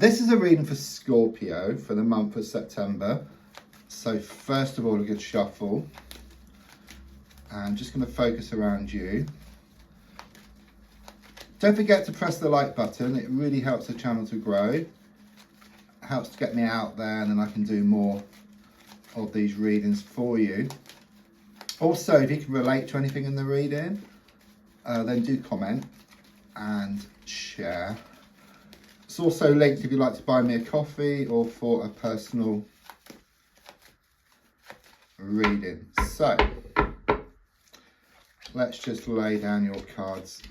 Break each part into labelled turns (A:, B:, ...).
A: This is a reading for Scorpio for the month of September. So first of all, a good shuffle. I'm just going to focus around you. Don't forget to press the like button. It really helps the channel to grow. It helps to get me out there, and then I can do more of these readings for you. Also, if you can relate to anything in the reading, then do comment and share. It's also linked if you'd like to buy me a coffee or for a personal reading. So let's just lay down your cards.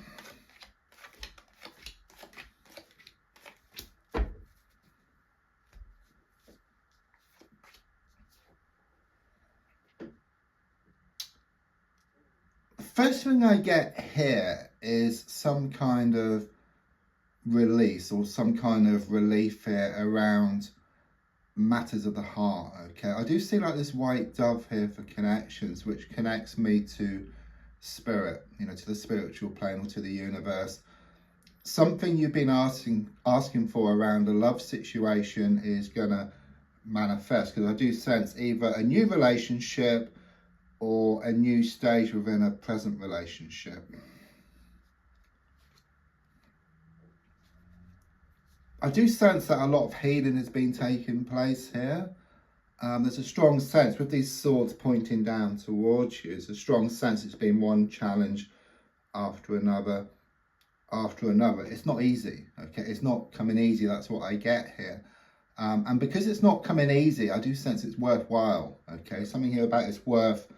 A: First thing I get here is some kind of release or some kind of relief here around matters of the heart. Okay, I do see like this white dove here for connections, which connects me to spirit, you know, to the spiritual plane or to the universe. Something you've been asking for around a love situation is gonna manifest, because I do sense either a new relationship or a new stage within a present relationship. I do sense that a lot of healing has been taking place here. There's a strong sense with these swords pointing down towards you. There's a strong sense it's been one challenge after another after another. It's not easy, okay? It's not coming easy, that's what I get here. And because it's not coming easy, I do sense it's worthwhile, okay? Something here about it's worth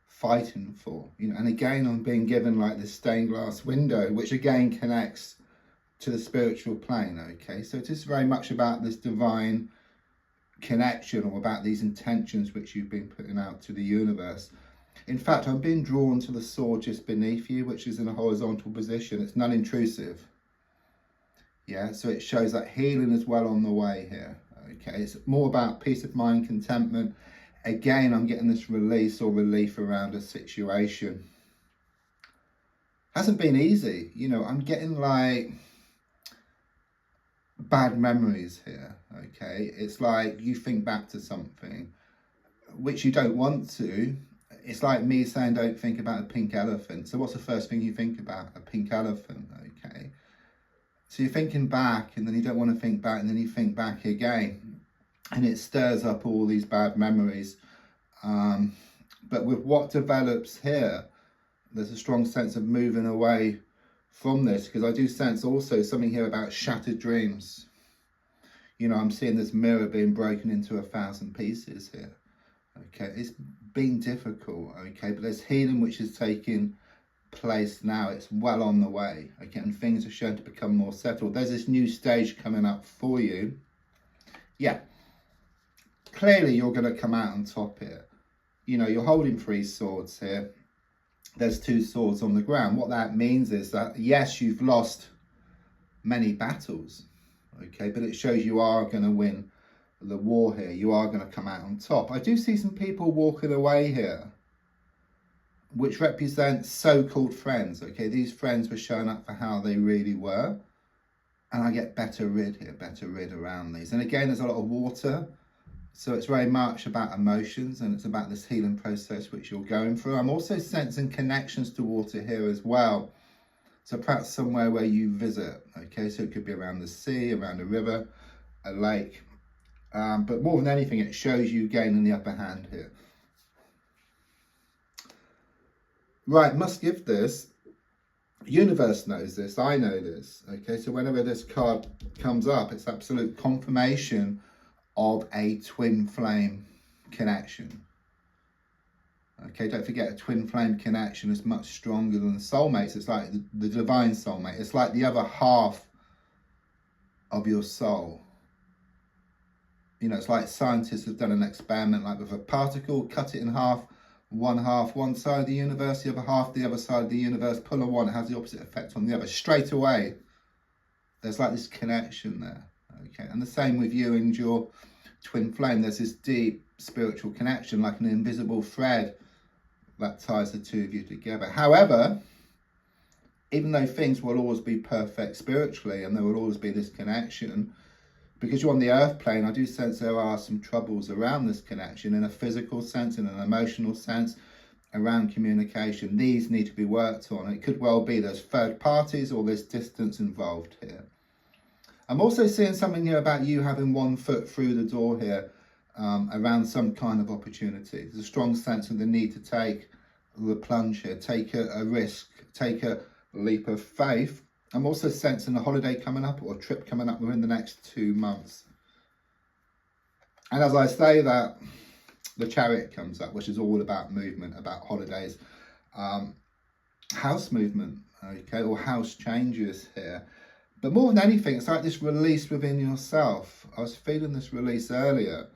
A: fighting for, you know. And again, I'm being given like this stained glass window, which again connects to the spiritual plane, okay? So it is very much about this divine connection, or about these intentions which you've been putting out to the universe. In fact, I'm being drawn to the sword just beneath you, which is in a horizontal position. It's non-intrusive. Yeah, so it shows that healing is well on the way here, okay? It's more about peace of mind, contentment. Again, I'm getting this release or relief around a situation. Hasn't been easy, you know. I'm getting like bad memories here, okay? It's like you think back to something which you don't want to. It's like me saying don't think about a pink elephant. So what's the first thing you think about? A pink elephant, okay? So you're thinking back, and then you don't want to think back, and then you think back again, and it stirs up all these bad memories. But with what develops here, there's a strong sense of moving away from this, because I do sense also something here about shattered dreams. You know, I'm seeing this mirror being broken into 1,000 pieces here. Okay, it's been difficult, okay, but there's healing which is taking place now. It's well on the way, okay, and things are shown to become more settled. There's this new stage coming up for you. Yeah, clearly you're going to come out on top here. You know, you're holding 3 swords here. There's 2 swords on the ground. What that means is that, yes, you've lost many battles, okay, but it shows you are going to win the war here. You are going to come out on top. I do see some people walking away here, which represent so-called friends, okay? These friends were showing up for how they really were. And I get better rid here, better rid around these. And again, there's a lot of water. So it's very much about emotions, and it's about this healing process which you're going through. I'm also sensing connections to water here as well. So perhaps somewhere where you visit, okay? So it could be around the sea, around a river, a lake. But more than anything, it shows you gaining the upper hand here. Right, must give this. Universe knows this, I know this, okay? So whenever this card comes up, it's absolute confirmation of a twin flame connection. Okay, don't forget, a twin flame connection is much stronger than soulmates. It's like the divine soulmate. It's like the other half of your soul. You know, it's like scientists have done an experiment, like with a particle, cut it in half, one side of the universe, the other side of the universe, pull on one, it has the opposite effect on the other. Straight away, there's like this connection there. Okay, and the same with you and your twin flame. There's this deep spiritual connection, like an invisible thread that ties the two of you together. However, even though things will always be perfect spiritually and there will always be this connection, Because you're on the earth plane, I do sense there are some troubles around this connection in a physical sense, in an emotional sense, around communication. These need to be worked on. It could well be there's third parties or there's distance involved here. I'm also seeing something here about you having one foot through the door here, around some kind of opportunity. There's a strong sense of the need to take the plunge here, take a risk, take a leap of faith. I'm also sensing a holiday coming up or a trip coming up within the next 2 months. And as I say that, the Chariot comes up, which is all about movement, about holidays, house movement, okay, or house changes here. But more than anything, it's like this release within yourself. I was feeling this release earlier,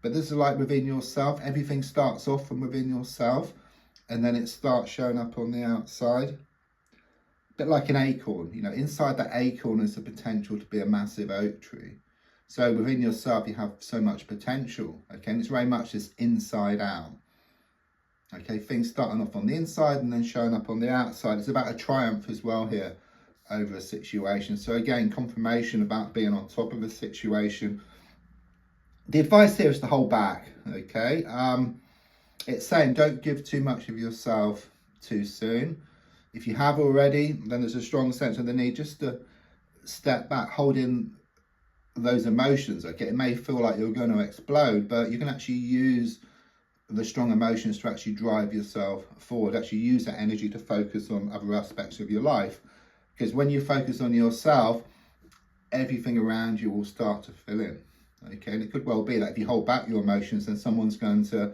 A: but this is like within yourself. Everything starts off from within yourself, and then it starts showing up on the outside. A bit like an acorn, you know, inside that acorn is the potential to be a massive oak tree. So within yourself, you have so much potential, okay, and it's very much this inside out. Okay, things starting off on the inside and then showing up on the outside. It's about a triumph as well here over a situation. So again, confirmation about being on top of a situation. The advice here is to hold back, okay? It's saying don't give too much of yourself too soon. If you have already, then there's a strong sense of the need just to step back, hold in those emotions, okay? It may feel like you're going to explode, but you can actually use the strong emotions to actually drive yourself forward, actually use that energy to focus on other aspects of your life. Because when you focus on yourself, everything around you will start to fill in, okay? And it could well be that if you hold back your emotions, then someone's going to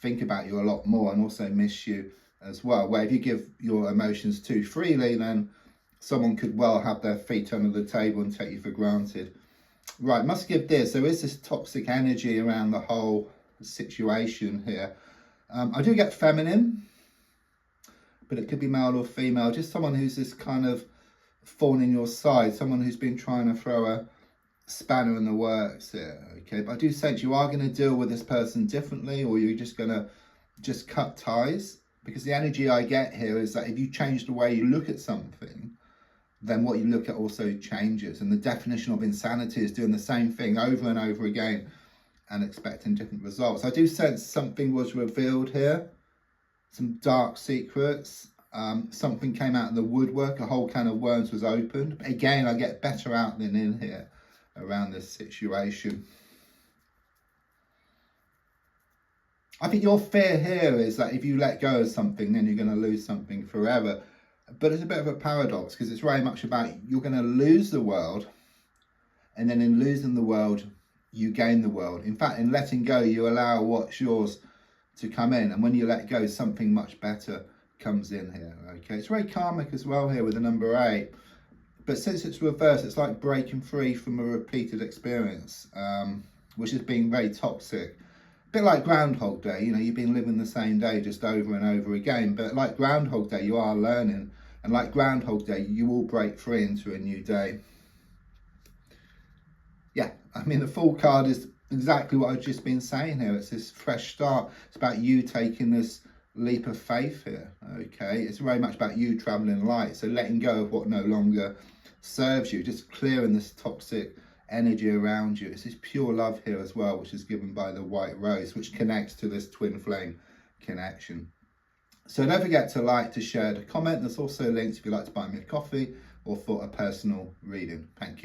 A: think about you a lot more and also miss you as well. Where if you give your emotions too freely, then someone could well have their feet under the table and take you for granted. Right, must give this. There is this toxic energy around the whole situation here. I do get feminine, but it could be male or female. Just someone who's this kind of thorn in your side, someone who's been trying to throw a spanner in the works here, okay? But I do sense you are going to deal with this person differently, or you're just going to just cut ties, because the energy I get here is that if you change the way you look at something, then what you look at also changes. And the definition of insanity is doing the same thing over and over again and expecting different results. I do sense something was revealed here, some dark secrets. Something came out of the woodwork, a whole can of worms was opened. But again, I get better out than in here around this situation. I think your fear here is that if you let go of something, then you're going to lose something forever. But it's a bit of a paradox, because it's very much about you're going to lose the world, and then in losing the world, you gain the world. In fact, in letting go, you allow what's yours to come in, and when you let go, something much better comes in here, okay? It's very karmic as well here with the number 8, but since it's reversed, it's like breaking free from a repeated experience, which has been very toxic. A bit like Groundhog Day, you know, you've been living the same day just over and over again, but like Groundhog Day, you are learning, and like Groundhog Day, you will break free into a new day. Yeah, I mean, the Fool card is exactly what I've just been saying here. It's this fresh start. It's about you taking this leap of faith here, okay? It's very much about you traveling light, so letting go of what no longer serves you, just clearing this toxic energy around you. It's this pure love here as well, which is given by the white rose, which connects to this twin flame connection. So don't forget to like, to share, to comment. There's also links if you'd like to buy me a coffee or for a personal reading. Thank you.